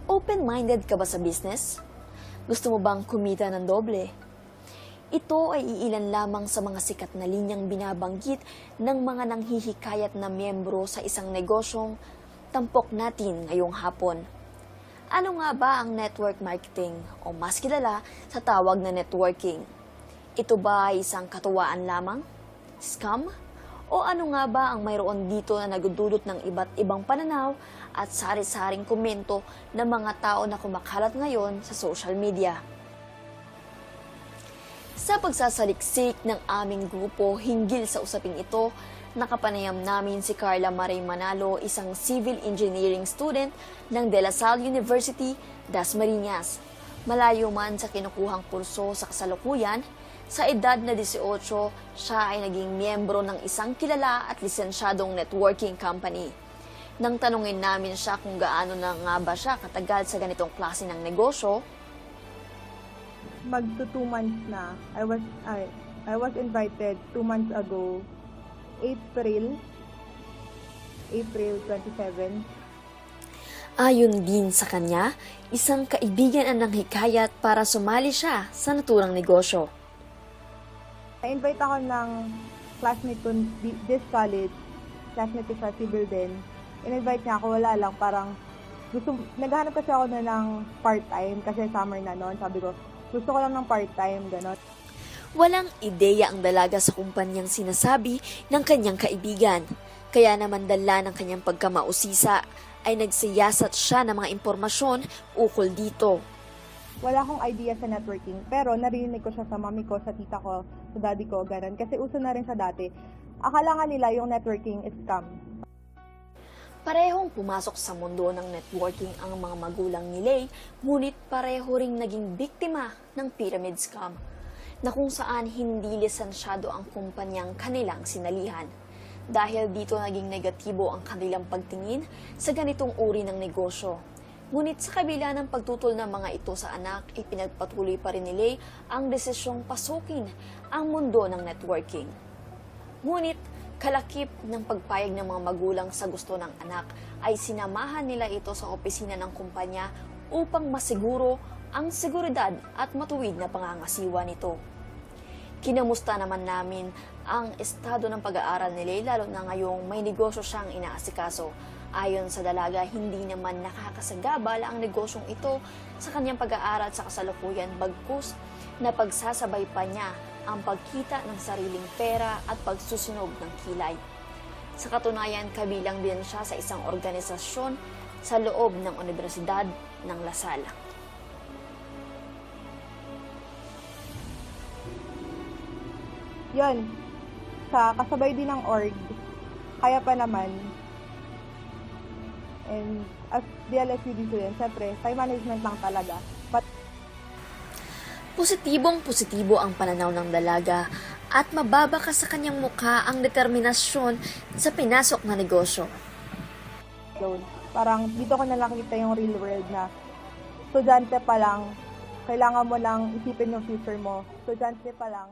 Open-minded ka ba sa business? Gusto mo bang kumita ng doble? Ito ay iilan lamang sa mga sikat na linyang binabanggit ng mga nanghihikayat na miyembro sa isang negosyong tampok natin ngayong hapon. Ano nga ba ang network marketing o mas kilala sa tawag na networking? Ito ba ay isang katuwaan lamang? Scam? O ano nga ba ang mayroon dito na nagdudulot ng iba't ibang pananaw at sari-saring komento ng mga tao na kumakalat ngayon sa social media? Sa pagsasaliksik ng aming grupo hinggil sa usaping ito, nakapanayam namin si Carla Marie Manalo, isang civil engineering student ng De La Salle University, Dasmariñas. Malayo man sa kinukuhang kurso sa kasalukuyan, sa edad na 18, siya ay naging miyembro ng isang kilala at lisensyadong networking company. Nang tanungin namin siya kung gaano na nga ba siya katagal sa ganitong klase ng negosyo, magto 2 months na. I was invited 2 months ago, April 27. ayon din sa kanya, isang kaibigan ang nanghikayat para sumali siya sa naturang negosyo. Na-invite ako ng classmate ko this college, classmate ko sa civil din. In-invite niya ako, wala lang, parang naghahanap kasi ako na ng part-time kasi summer na noon. Sabi ko, gusto ko lang ng part-time, gano'n. Walang ideya ang dalaga sa kumpanyang sinasabi ng kanyang kaibigan. Kaya naman dala ng kanyang pagkamausisa ay nagsiyasat siya ng mga impormasyon ukol dito. Wala akong idea sa networking, pero narinig ko siya sa mami ko, sa tita ko, sa daddy ko, gano'n. Kasi uso na rin sa dati. Akala nga nila yung networking is scam. Parehong pumasok sa mundo ng networking ang mga magulang ni Lay, ngunit pareho ring naging biktima ng pyramid scam, na kung saan hindi lisensyado ang kumpanyang kanilang sinalihan. Dahil dito naging negatibo ang kanilang pagtingin sa ganitong uri ng negosyo. Ngunit sa kabila ng pagtutol ng mga ito sa anak, ipinagpatuloy pa rin ni Lay ang desisyong pasukin ang mundo ng networking. Ngunit kalakip ng pagpayag ng mga magulang sa gusto ng anak ay sinamahan nila ito sa opisina ng kumpanya upang masiguro ang seguridad at matuwid na pangangasiwa nito. Kinamusta naman namin ang estado ng pag-aaral ni Lay, lalo na ngayong may negosyo siyang inaasikaso. Ayon sa dalaga, hindi naman nakakasagabal ang negosyong ito sa kanyang pag-aaral sa kasalukuyan, bagkus na pagsasabay pa niya ang pagkita ng sariling pera at pagsusunog ng kilay. Sa katunayan, kabilang din siya sa isang organisasyon sa loob ng Universidad ng La Salle. Yun, sa kasabay din ng org, kaya pa naman. And as DLSUD student, syempre, time management lang talaga. But Positibong-positibo ang pananaw ng dalaga at mababa ka sa kanyang mukha ang determinasyon sa pinasok na negosyo. yun, parang dito ko na nakita yung real world na estudyante pa lang, kailangan mo lang isipin yung future mo. Estudyante pa lang,